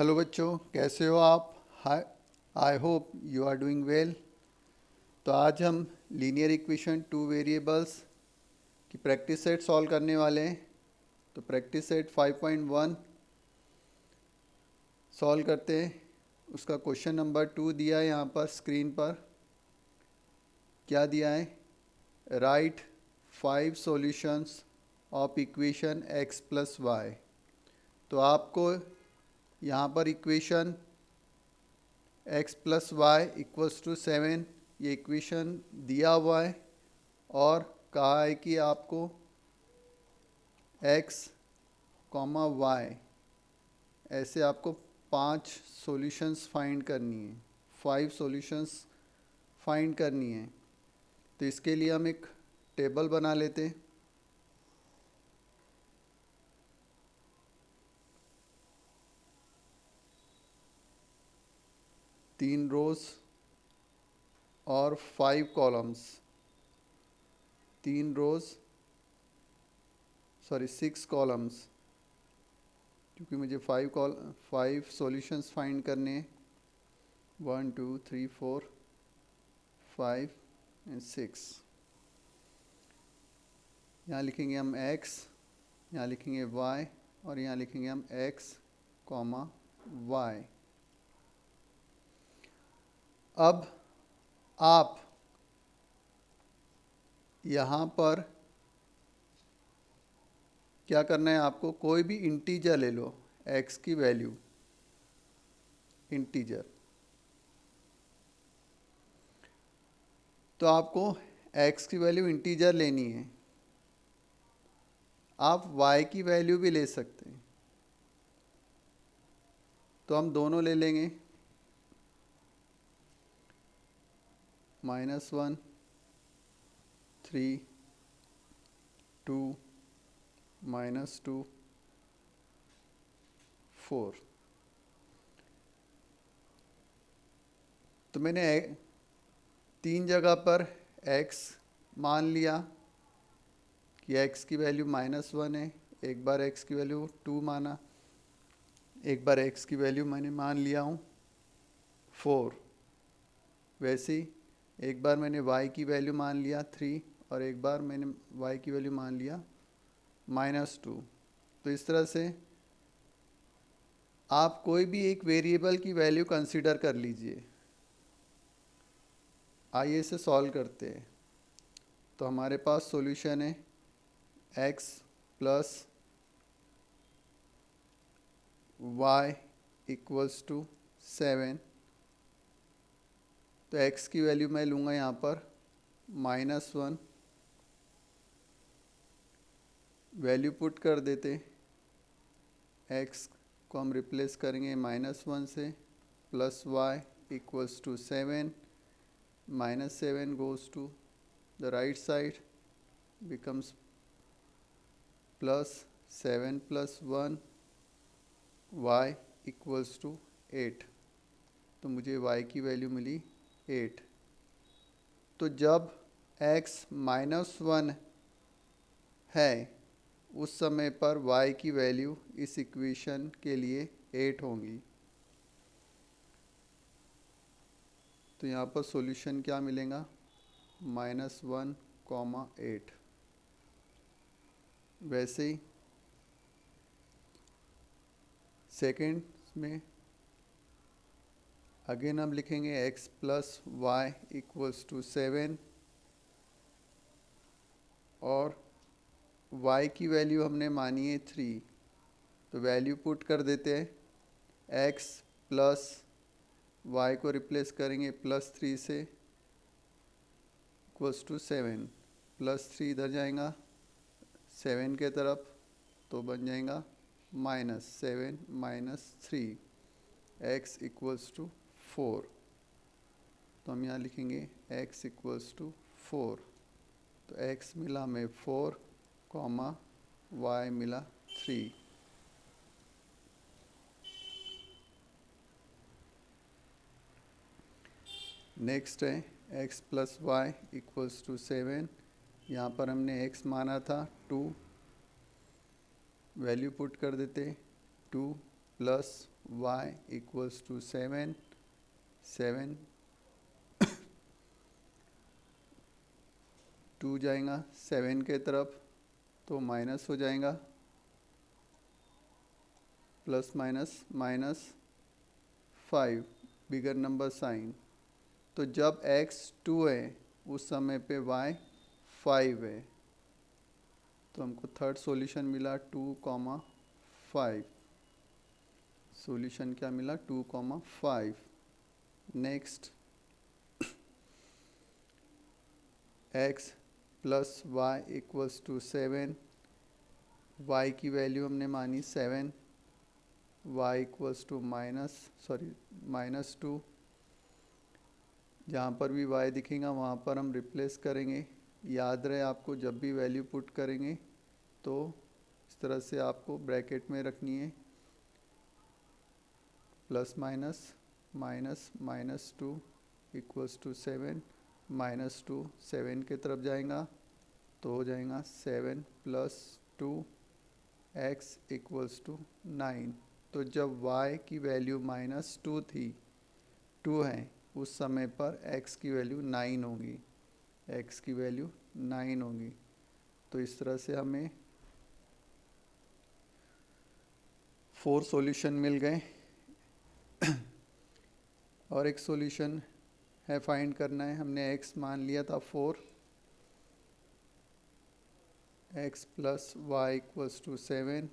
Hello बच्चों, कैसे हो आप? Hi, I hope you are doing well. तो आज हम लीनियर इक्वेशन टू वेरिएबल्स की प्रैक्टिस सेट सॉल्व करने वाले हैं। तो प्रैक्टिस सेट 5.1 सॉल्व करते हैं। उसका क्वेश्चन नंबर 2 दिया है यहाँ पर स्क्रीन पर। क्या दिया है? Right 5 solutions of equation x plus y. तो आपको यहाँ पर equation x plus y equals to 7 ये इक्वेशन दिया हुआ है और कहा है कि आपको x कॉमा वाई ऐसे आपको 5 सॉल्यूशंस फाइंड करनी है, 5 सॉल्यूशंस फाइंड करनी है। तो इसके लिए हम एक टेबल बना लेते हैं। तीन रोज और 5 कॉलम्स, 6 कॉलम्स, क्योंकि मुझे 5 सॉल्यूशंस फाइंड करने हैं। 1 2 3 4 5 एंड 6। यहाँ लिखेंगे हम x, यहाँ लिखेंगे y और यहाँ लिखेंगे हम x कॉमा y। अब आप यहाँ पर क्या करना है, आपको कोई भी इंटीजर ले लो, x की वैल्यू इंटीजर। तो आपको x की वैल्यू इंटीजर लेनी है। आप y की वैल्यू भी ले सकते हैं, तो हम दोनों ले लेंगे। -1 3 2 -2 4। तो मैंने 3 जगह पर x मान लिया कि x की वैल्यू -1 है। एक बार x की वैल्यू 2 माना, एक बार x की वैल्यू मैंने मान लिया हूँ 4। वैसे ही एक बार मैंने y की वैल्यू मान लिया 3 और एक बार मैंने y की वैल्यू मान लिया -2। तो इस तरह से आप कोई भी एक वेरिएबल की वैल्यू कंसीडर कर लीजिए। आइए इसे सॉल्व करते हैं। तो हमारे पास सॉल्यूशन है x plus y equals to 7। तो x की वैल्यू मैं लूँगा यहाँ पर -1, वैल्यू पुट कर देते। x को हम रिप्लेस करेंगे -1 से, plus y equals to 7, -7 goes to the right side becomes plus 7 plus 1 y equals to 8। तो मुझे y की वैल्यू मिली 8। तो जब x -1 है उस समय पर y की वैल्यू इस इक्वेशन के लिए 8 होंगी। तो यहाँ पर सॉल्यूशन क्या मिलेगा? -1, 8। वैसे ही सेकेंड में अगेन हम लिखेंगे x plus y equals to 7 और y की वैल्यू हमने मानी है 3। तो वैल्यू पुट कर देते हैं। x प्लस y को रिप्लेस करेंगे +3 से इक्वल्स टू 7। +3 इधर जाएगा 7 के तरफ, तो बन जाएगा -7 -3 x इक्वल्स टू 4। तो हम यहाँ लिखेंगे x इक्वल्स टू 4। तो x मिला हमें 4 कॉमा y मिला 3। नेक्स्ट है x plus y equals to 7। यहाँ पर हमने x माना था 2, वैल्यू पुट कर देते 2 प्लस वाई इक्वल्स टू 7, 7 2 जाएगा 7 के तरफ तो माइनस हो जाएगा, plus minus minus 5 bigger number sign. तो जब x 2 है उस समय पे y 5 है, तो हमको थर्ड सॉल्यूशन मिला 2,5। सॉल्यूशन क्या मिला 2,5। Next x plus y equals to 7, y की वैल्यू हमने मानी 7, y इक्वल्स टू -2। जहाँ पर भी y दिखेगा वहाँ पर हम रिप्लेस करेंगे। याद रहे आपको जब भी वैल्यू पुट करेंगे तो इस तरह से आपको ब्रैकेट में रखनी है, प्लस माइनस -2 इक्वल्स टू 7, -2 7 के तरफ जाएगा तो हो जाएगा 7 + 2 x इक्वल्स टू 9। तो जब y की वैल्यू -2 थी, 2 है, उस समय पर x की वैल्यू 9 होगी, x की वैल्यू 9 होगी। तो इस तरह से हमें 4 सॉल्यूशन मिल गए। और एक सॉल्यूशन है फाइंड करना है, हमने x मान लिया था 4, x plus y equals to 7,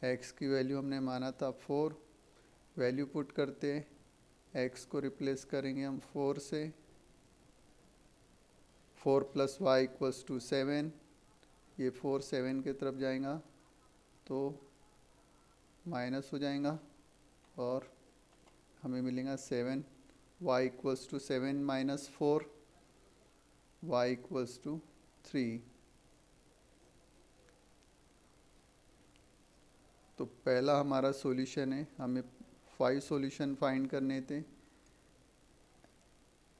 x की वैल्यू हमने माना था 4, वैल्यू पुट करते हैं, x को रिप्लेस करेंगे हम 4 से, 4 प्लस वाई इक्वल्स टू 7, ये 4 7 के तरफ जाएगा तो माइनस हो जाएगा और हमें मिलेगा 7, y equals to 7 - 4, y equals to 3। तो पहला हमारा सॉल्यूशन है, हमें 5 सॉल्यूशन फाइंड करने थे।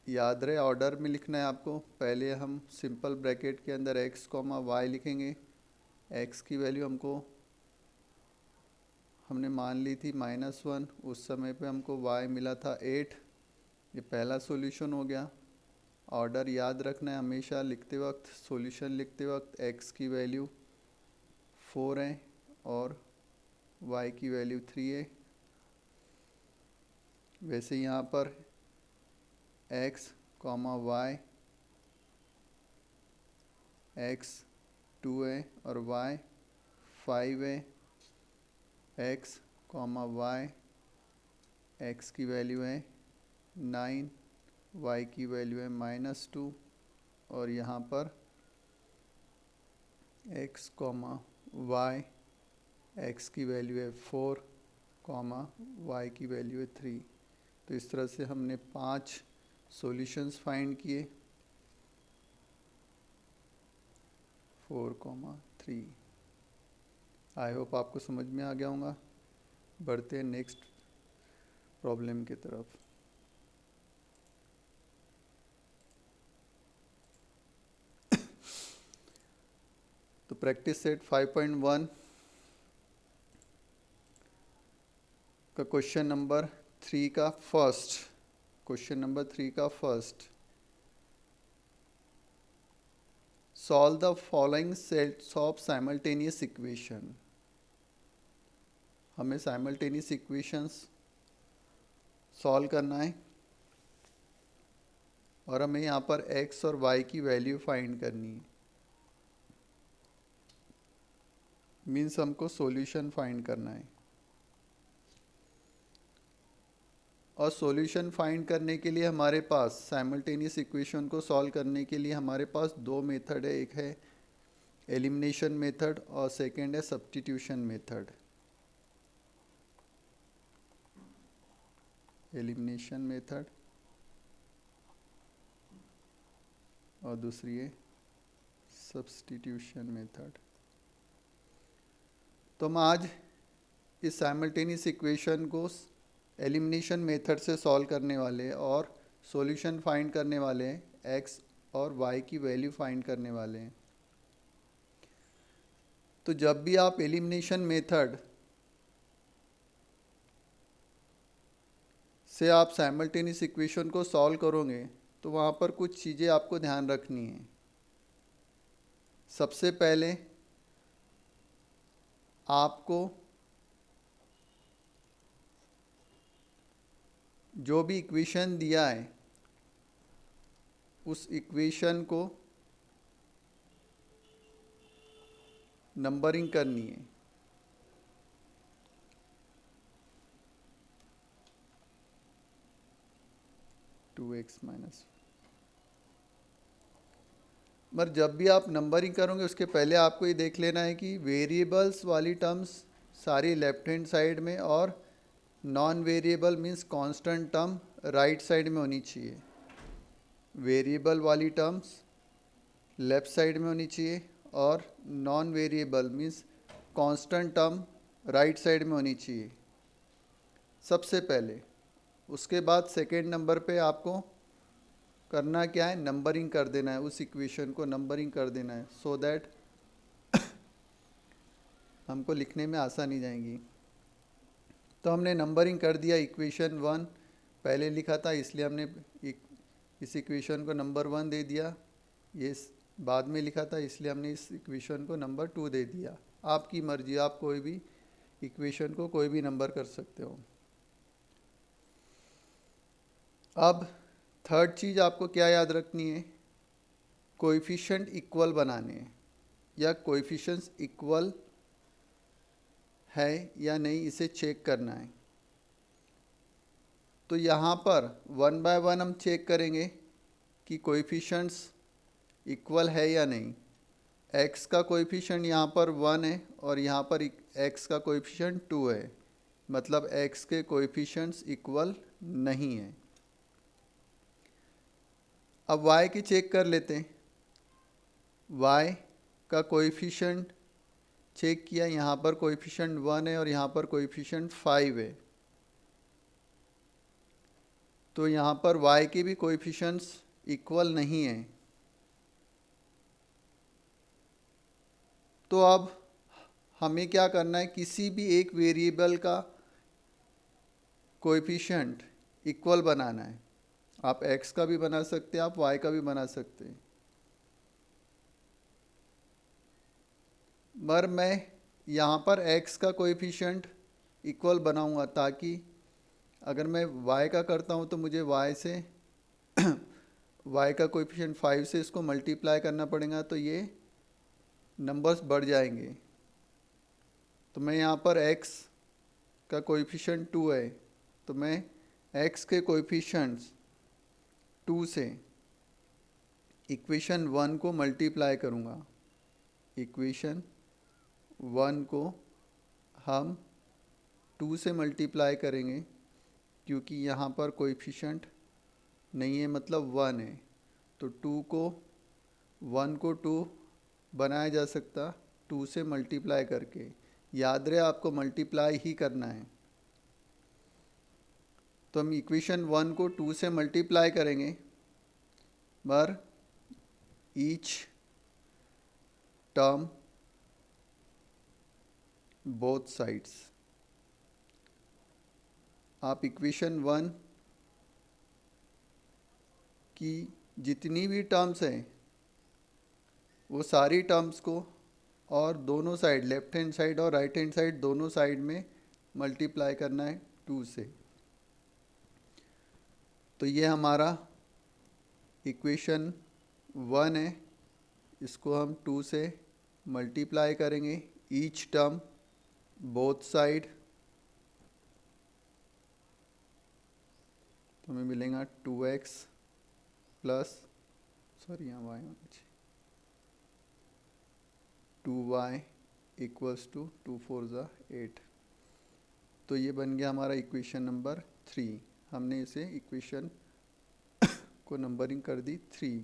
याद रहे ऑर्डर में लिखना है आपको। पहले हम सिंपल ब्रैकेट के अंदर x, y लिखेंगे। x की वैल्यू हमने मान ली थी -1, उस समय पे हमको y मिला था 8। ये पहला सॉल्यूशन हो गया। ऑर्डर याद रखना है हमेशा लिखते वक्त, सॉल्यूशन लिखते वक्त x की वैल्यू 4 है और y की वैल्यू 3 है। वैसे यहाँ पर x, y, x 2 है और y 5 है। x, y, x की वैल्यू है 9, y की वैल्यू है -2 और यहाँ पर x, y, x की वैल्यू है 4, y की वैल्यू है 3। तो इस तरह से हमने 5 सॉल्यूशंस फाइंड किए, 4, 3। आई होप आपको समझ में आ गया होगा। बढ़ते हैं नेक्स्ट प्रॉब्लम की तरफ। तो प्रैक्टिस सेट 5.1 का क्वेश्चन नंबर 3 का first, solve the following sets of simultaneous equation. हमें साइमल्टेनियस इक्वेशंस सॉल्व करना है और हमें यहाँ पर x और y की वैल्यू फाइंड करनी है। मीन्स हमको सॉल्यूशन फाइंड करना है। और सॉल्यूशन फाइंड करने के लिए हमारे पास साइमल्टेनियस इक्वेशन को सॉल्व करने के लिए हमारे पास 2 मेथड है। एक है एलिमिनेशन मेथड और सेकंड है सब्स्टिट्यूशन मेथड। एलिमिनेशन मेथड और दूसरी है सब्स्टिट्यूशन मेथड। तो हम आज इस साइमल्टेनियस इक्वेशन को एलिमिनेशन मेथड से सॉल्व करने वाले और सॉल्यूशन फाइंड करने वाले हैं, x और y की वैल्यू फाइंड करने वाले हैं। तो जब भी आप एलिमिनेशन मेथड से आप साइमल्टेनियस इक्वेशन को सॉल्व करोगे तो वहाँ पर कुछ चीज़ें आपको ध्यान रखनी है। सबसे पहले आपको जो भी इक्वेशन दिया है उस इक्वेशन को नंबरिंग करनी है। टू एक्स माइनस, मगर जब भी आप नंबरिंग करोगे उसके पहले आपको ये देख लेना है कि वेरिएबल्स वाली टर्म्स सारी लेफ्ट हैंड साइड में और non variable means constant term right side में होनी चाहिए। वेरिएबल वाली टर्म्स लेफ्ट साइड में होनी चाहिए और non variable means constant term right side में होनी चाहिए सबसे पहले। उसके बाद सेकेंड नंबर पे आपको करना क्या है, नंबरिंग कर देना है, उस इक्वेशन को नंबरिंग कर देना है सो दैट हमको लिखने में आसानी जाएगी। तो हमने नंबरिंग कर दिया। इक्वेशन 1 पहले लिखा था इसलिए हमने इस इक्वेशन को नंबर 1 दे दिया। ये बाद में लिखा था इसलिए हमने इस इक्वेशन को नंबर 2 दे दिया। आपकी मर्जी, आप कोई भी इक्वेशन को कोई भी नंबर कर सकते हो। अब थर्ड चीज़ आपको क्या याद रखनी है, कोएफिशिएंट इक्वल बनाने हैं या कोएफिशिएंट्स इक्वल है या नहीं इसे चेक करना है। तो यहाँ पर 1 बाय 1 हम चेक करेंगे कि कोएफिशिएंट्स इक्वल है या नहीं। x का कोएफिशिएंट यहाँ पर 1 है और यहाँ पर x का कोएफिशिएंट 2 है, मतलब x के कोएफिशिएंट्स इक्वल नहीं है। अब y की चेक कर लेते हैं। y का कोएफिशिएंट चेक किया, यहाँ पर कोएफिशिएंट 1 है और यहाँ पर कोएफिशिएंट 5 है। तो यहाँ पर y के भी कोएफिशिएंट्स इक्वल नहीं है। तो अब हमें क्या करना है, किसी भी एक वेरिएबल का कोएफिशिएंट इक्वल बनाना है। आप x का भी बना सकते हैं, आप y का भी बना सकते हैं। मगर मैं यहाँ पर x का कोएफिशिएंट इक्वल बनाऊंगा ताकि अगर मैं y का करता हूँ तो मुझे y से y का कोएफिशिएंट 5 से इसको मल्टीप्लाई करना पड़ेगा, तो ये नंबर्स बढ़ जाएंगे। तो मैं यहाँ पर x का कोएफिशिएंट 2 है तो मैं x के कोएफिशिएंट्स 2 से इक्वेशन 1 को मल्टीप्लाई करूँगा। इक्वेशन 1 को हम 2 से मल्टीप्लाई करेंगे क्योंकि यहाँ पर कोएफिशिएंट नहीं है, मतलब 1 है। तो 1 को 2 बनाया जा सकता 2 से मल्टीप्लाई करके। याद रहे आपको मल्टीप्लाई ही करना है। तो हम इक्वेशन 1 को 2 से मल्टीप्लाई करेंगे, पर ईच टर्म बोथ साइड्स। आप इक्वेशन 1 की जितनी भी टर्म्स हैं वो सारी टर्म्स को और दोनों साइड, लेफ्ट हैंड साइड और राइट हैंड साइड, दोनों साइड में मल्टीप्लाई करना है 2 से। तो ये हमारा इक्वेशन 1 है, इसको हम 2 से मल्टीप्लाई करेंगे ईच टर्म बोथ साइड। तो हमें मिलेगा 2x प्लस, सॉरी यहाँ y होना चाहिए, 2y इक्वल्स टू 2 4 ज़ा 8। तो ये बन गया हमारा इक्वेशन नंबर 3। हमने इसे इक्वेशन को नंबरिंग कर दी 3।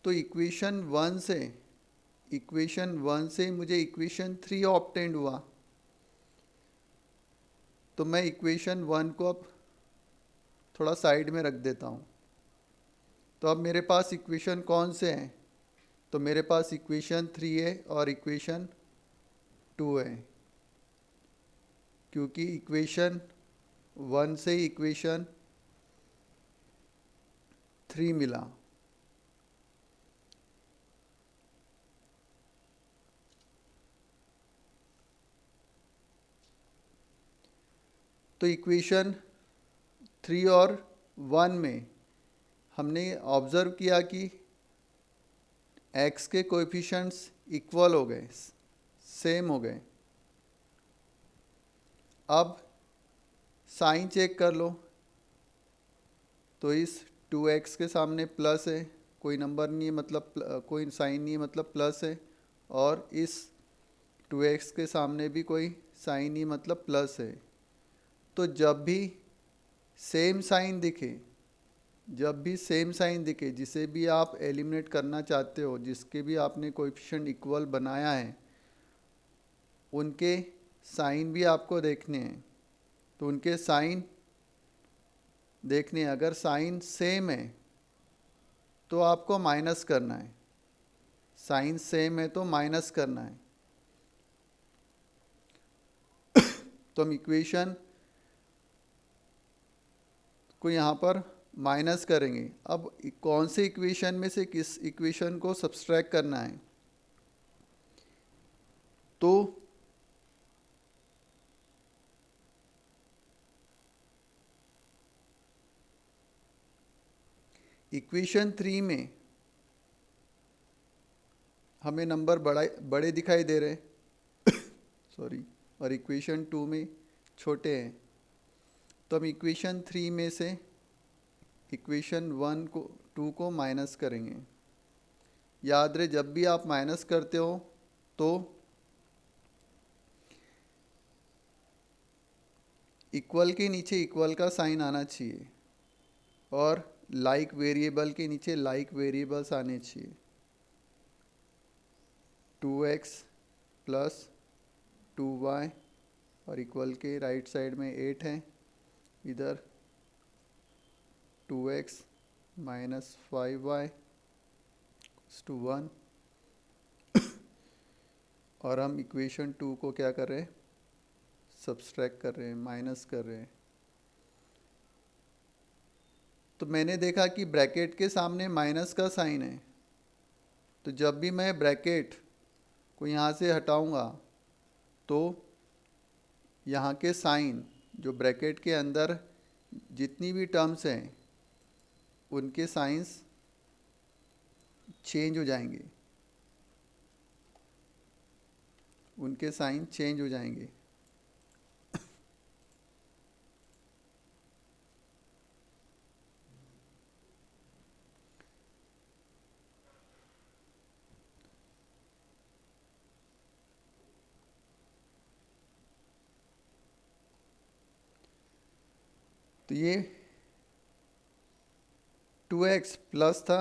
तो इक्वेशन 1 से मुझे इक्वेशन 3 ऑब्टेंड हुआ। तो मैं इक्वेशन 1 को अब थोड़ा साइड में रख देता हूँ। तो अब मेरे पास इक्वेशन कौन से हैं, तो मेरे पास इक्वेशन 3 है और इक्वेशन 2 है, क्योंकि इक्वेशन 1 से इक्वेशन 3 मिला। तो इक्वेशन 3 और 1 में हमने ऑब्ज़र्व किया कि x के कोएफिशिएंट्स इक्वल हो गए, सेम हो गए। अब साइन चेक कर लो, तो इस 2x के सामने प्लस है, कोई नंबर नहीं है मतलब कोई साइन नहीं है मतलब प्लस है, और इस 2x के सामने भी कोई साइन नहीं मतलब प्लस है। तो जब भी सेम साइन दिखे, जिसे भी आप एलिमिनेट करना चाहते हो, जिसके भी आपने कोएफिशिएंट इक्वल बनाया है, उनके साइन भी आपको देखने हैं। तो उनके साइन देखने, अगर साइन सेम है तो आपको माइनस करना है, साइन सेम है तो माइनस करना है। तो हम इक्वेशन को यहाँ पर माइनस करेंगे। अब कौन से इक्वेशन में से किस इक्वेशन को सब्सट्रैक्ट करना है, तो इक्वेशन 3 में हमें नंबर बड़े दिखाई दे रहे सॉरी, और इक्वेशन 2 में छोटे हैं। तो हम इक्वेशन 3 में से इक्वेशन 2 को माइनस करेंगे। याद रहे, जब भी आप माइनस करते हो तो इक्वल के नीचे इक्वल का साइन आना चाहिए, और लाइक वेरिएबल के नीचे लाइक वेरिएबल्स आने चाहिए। 2x प्लस 2y, और इक्वल के राइट साइड में 8 है, इधर 2x माइनस 5y टू 1। और हम इक्वेशन 2 को क्या कर रहे हैं, सब्सट्रैक्ट कर रहे हैं, माइनस कर रहे हैं। तो मैंने देखा कि ब्रैकेट के सामने माइनस का साइन है, तो जब भी मैं ब्रैकेट को यहाँ से हटाऊंगा तो यहाँ के साइन, जो ब्रैकेट के अंदर जितनी भी टर्म्स हैं, उनके साइंस चेंज हो जाएंगे, उनके साइन चेंज हो जाएंगे। तो ये 2x प्लस था,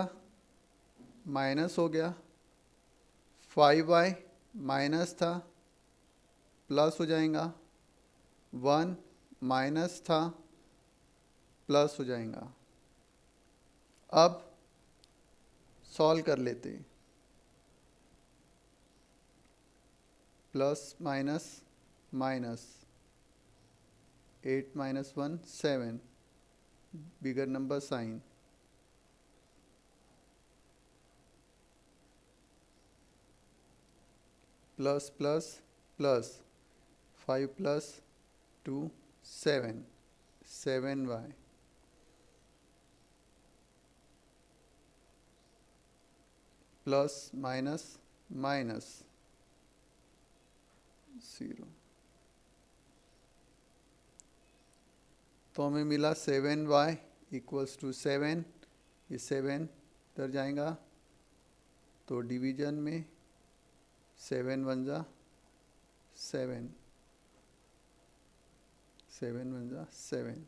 माइनस हो गया, 5y माइनस था, प्लस हो जाएगा, 1 माइनस था, प्लस हो जाएगा। अब सॉल्व कर लेते हैं। Plus minus minus, 8 minus 1 7, bigger number sign, plus plus plus, 5 plus 2 7, 7y, plus minus minus 0। तो हमें मिला 7y इक्वल्स टू 7, ये 7 इधर जाएगा, तो डिवीजन में 7 1 जा 7, 7 1 जा 7।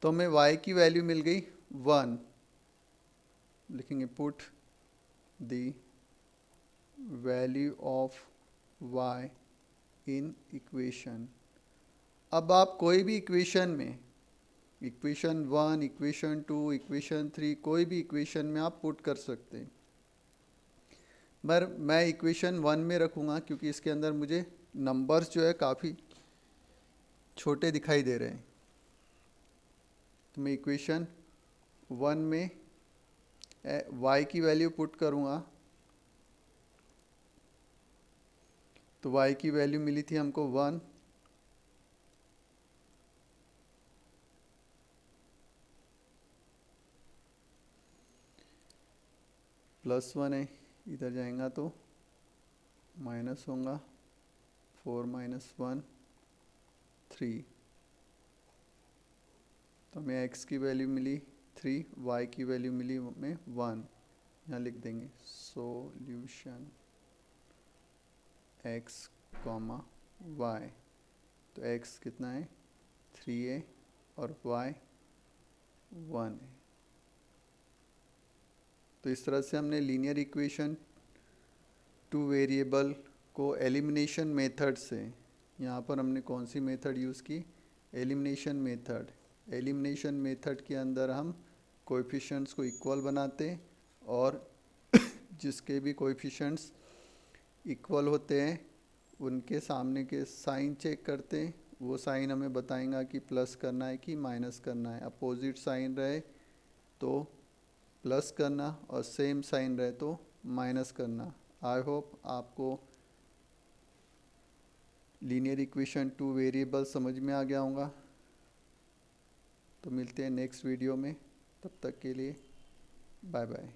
तो हमें y की वैल्यू मिल गई 1। लिखेंगे put the value of y in equation. अब आप कोई भी इक्वेशन में, इक्वेशन 1, इक्वेशन 2, इक्वेशन 3, कोई भी इक्वेशन में आप पुट कर सकते हैं। पर मैं इक्वेशन 1 में रखूँगा क्योंकि इसके अंदर मुझे नंबर्स जो है काफ़ी छोटे दिखाई दे रहे हैं। तो मैं इक्वेशन 1 में y की वैल्यू पुट करूँगा, तो y की वैल्यू मिली थी हमको 1, +1 है, इधर जाएगा तो माइनस होगा, 4 - 1 3। तो हमें x की वैल्यू मिली 3, y की वैल्यू मिली हमें 1। यहाँ लिख देंगे सॉल्यूशन x, y। तो x कितना है 3 है और y 1 है। तो इस तरह से हमने लीनियर इक्वेशन 2 वेरिएबल को एलिमिनेशन मेथड से, यहाँ पर हमने कौन सी मेथड यूज़ की, एलिमिनेशन मेथड। एलिमिनेशन मेथड के अंदर हम कोएफिशिएंट्स को इक्वल बनाते और जिसके भी कोएफिशिएंट्स इक्वल होते हैं उनके सामने के साइन चेक करते, वो साइन हमें बताएगा कि प्लस करना है कि माइनस करना है। अपोजिट साइन रहे तो प्लस करना और सेम साइन रहे तो माइनस करना। आई होप आपको लीनियर इक्वेशन 2 वेरिएबल समझ में आ गया होगा। तो मिलते हैं नेक्स्ट वीडियो में, तब तक के लिए बाय बाय।